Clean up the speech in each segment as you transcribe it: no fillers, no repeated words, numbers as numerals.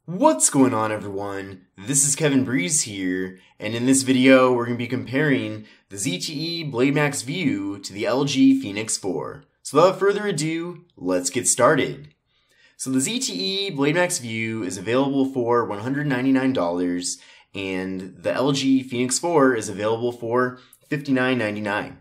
What's going on, everyone? This is Kevin Breeze here, and in this video we're going to be comparing the ZTE Blade Max View to the LG Fenix 4. So without further ado, let's get started. So the ZTE Blade Max View is available for $199, and the LG Fenix 4 is available for $59.99.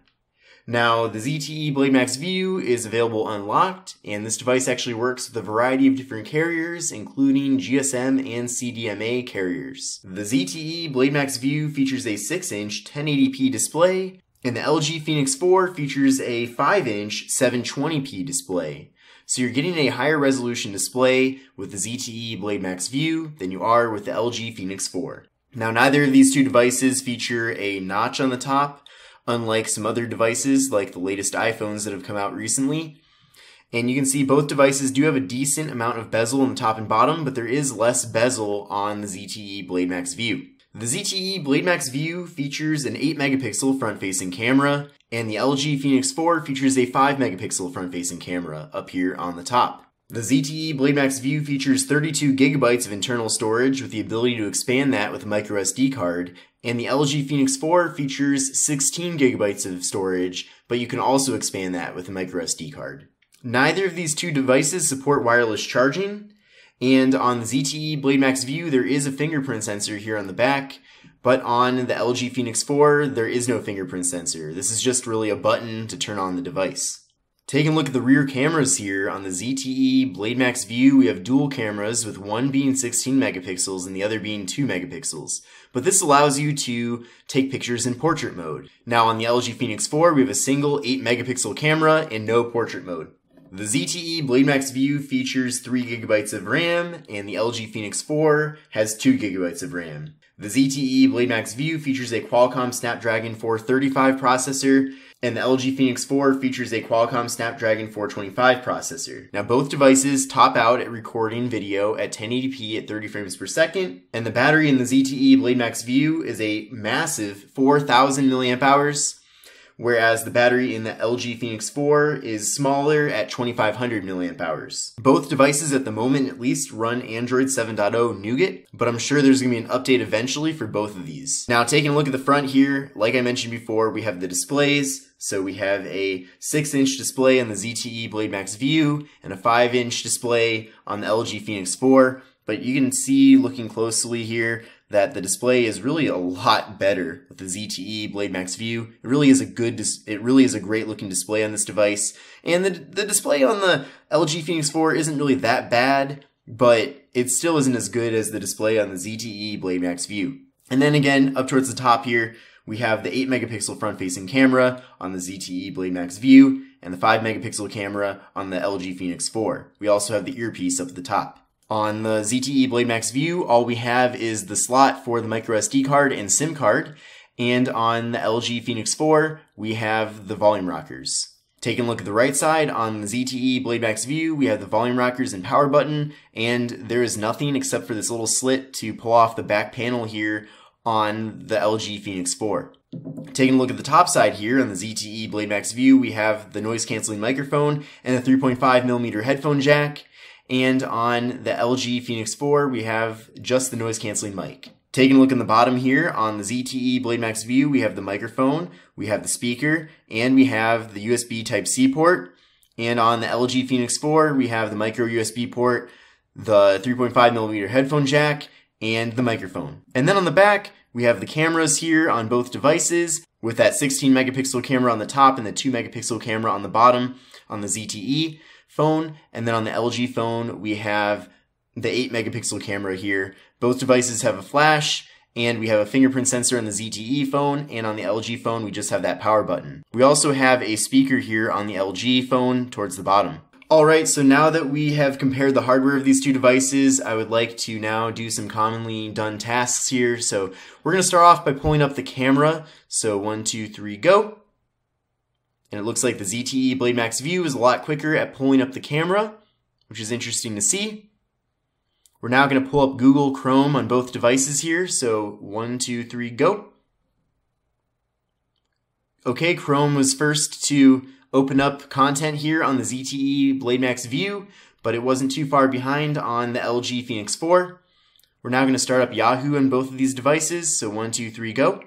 Now, the ZTE Blade Max View is available unlocked, and this device actually works with a variety of different carriers, including GSM and CDMA carriers. The ZTE Blade Max View features a 6-inch 1080p display, and the LG Fenix 4 features a 5-inch 720p display. So you're getting a higher resolution display with the ZTE Blade Max View than you are with the LG Fenix 4. Now, neither of these two devices feature a notch on the top, unlike some other devices like the latest iPhones that have come out recently. And you can see both devices do have a decent amount of bezel on the top and bottom, but there is less bezel on the ZTE Blade Max View. The ZTE Blade Max View features an 8-megapixel front-facing camera, and the LG Fenix 4 features a 5-megapixel front-facing camera up here on the top. The ZTE Blade Max View features 32 gigabytes of internal storage with the ability to expand that with a microSD card, and the LG Fenix 4 features 16 gigabytes of storage, but you can also expand that with a microSD card. Neither of these two devices support wireless charging, and on the ZTE Blade Max View there is a fingerprint sensor here on the back, but on the LG Fenix 4 there is no fingerprint sensor. This is just really a button to turn on the device. Taking a look at the rear cameras here, on the ZTE Blade Max View, we have dual cameras with one being 16 megapixels and the other being 2 megapixels. But this allows you to take pictures in portrait mode. Now on the LG Fenix 4, we have a single 8 megapixel camera and no portrait mode. The ZTE Blade Max View features 3 gigabytes of RAM, and the LG Fenix 4 has 2 gigabytes of RAM. The ZTE Blade Max View features a Qualcomm Snapdragon 435 processor, and the LG Fenix 4 features a Qualcomm Snapdragon 425 processor. Now both devices top out at recording video at 1080p at 30 frames per second, and the battery in the ZTE Blade Max View is a massive 4,000 milliamp hours, whereas the battery in the LG Fenix 4 is smaller at 2,500 milliamp hours. Both devices at the moment at least run Android 7.0 Nougat, but I'm sure there's going to be an update eventually for both of these. Now taking a look at the front here, like I mentioned before, we have the displays. So we have a 6-inch display on the ZTE Blade Max View and a 5-inch display on the LG Fenix 4, but you can see looking closely here that the display is really a lot better with the ZTE Blade Max View. It really is a great looking display on this device. And the display on the LG Fenix 4 isn't really that bad, but it still isn't as good as the display on the ZTE Blade Max View. And then again, up towards the top here, we have the 8-megapixel front-facing camera on the ZTE Blade Max View and the 5-megapixel camera on the LG Fenix 4. We also have the earpiece up at the top. On the ZTE Blade Max View, all we have is the slot for the microSD card and SIM card, and on the LG Fenix 4, we have the volume rockers. Taking a look at the right side, on the ZTE Blade Max View, we have the volume rockers and power button, and there is nothing except for this little slit to pull off the back panel here on the LG Fenix 4. Taking a look at the top side here on the ZTE Blade Max View, we have the noise canceling microphone and a 3.5mm headphone jack. And on the LG Fenix 4, we have just the noise canceling mic. Taking a look in the bottom here on the ZTE Blade Max View, we have the microphone, we have the speaker, and we have the USB Type-C port. And on the LG Fenix 4, we have the micro USB port, the 3.5mm headphone jack, and the microphone. And then on the back, we have the cameras here on both devices with that 16-megapixel camera on the top and the 2-megapixel camera on the bottom on the ZTE phone. And then on the LG phone, we have the 8-megapixel camera here. Both devices have a flash, and we have a fingerprint sensor on the ZTE phone, and on the LG phone, we just have that power button. We also have a speaker here on the LG phone towards the bottom. Alright, so now that we have compared the hardware of these two devices, I would like to now do some commonly done tasks here. So we're going to start off by pulling up the camera. So 1, 2, 3, go. And it looks like the ZTE Blade Max View is a lot quicker at pulling up the camera, which is interesting to see. We're now going to pull up Google Chrome on both devices here. So 1, 2, 3, go. Okay, Chrome was first to open up content here on the ZTE Blade Max View, but it wasn't too far behind on the LG Fenix 4. We're now going to start up Yahoo on both of these devices. So 1, 2, 3, go.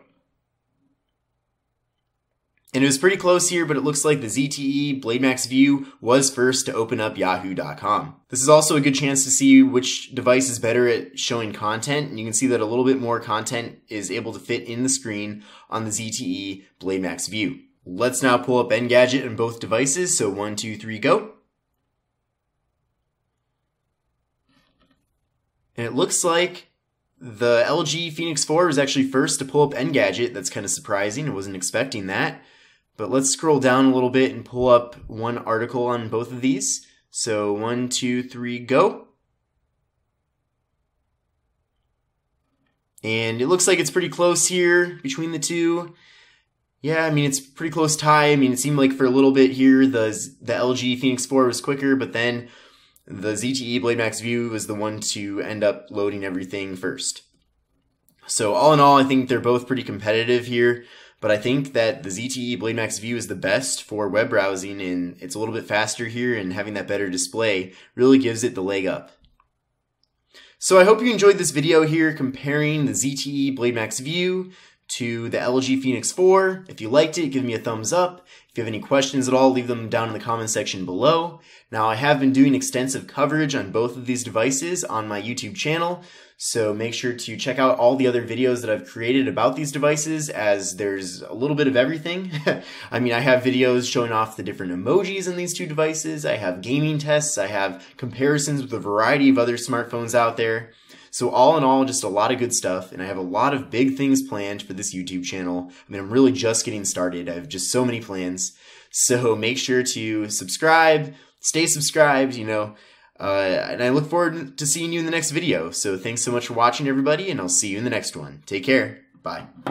And it was pretty close here, but it looks like the ZTE Blade Max View was first to open up yahoo.com. This is also a good chance to see which device is better at showing content, and you can see that a little bit more content is able to fit in the screen on the ZTE Blade Max View. Let's now pull up Engadget on both devices, so 1, 2, 3, go. And it looks like the LG Phoenix 4 was actually first to pull up Engadget. That's kind of surprising, I wasn't expecting that. But let's scroll down a little bit and pull up one article on both of these. So 1, 2, 3, go. And it looks like it's pretty close here between the two. Yeah, I mean, it's pretty close tie. I mean, it seemed like for a little bit here, the LG Phoenix 4 was quicker, but then the ZTE Blade Max View was the one to end up loading everything first. So all in all, I think they're both pretty competitive here. But I think that the ZTE Blade Max View is the best for web browsing, and it's a little bit faster here, and having that better display really gives it the leg up. So I hope you enjoyed this video here comparing the ZTE Blade Max View to the LG Phoenix 4. If you liked it, give me a thumbs up. If you have any questions at all, leave them down in the comment section below. Now, I have been doing extensive coverage on both of these devices on my YouTube channel, so make sure to check out all the other videos that I've created about these devices, as there's a little bit of everything. I mean, I have videos showing off the different emojis in these two devices, I have gaming tests, I have comparisons with a variety of other smartphones out there. So all in all, just a lot of good stuff, and I have a lot of big things planned for this YouTube channel. I mean, I'm really just getting started. I have just so many plans. So make sure to subscribe, stay subscribed, you know, and I look forward to seeing you in the next video. So thanks so much for watching, everybody, and I'll see you in the next one. Take care. Bye.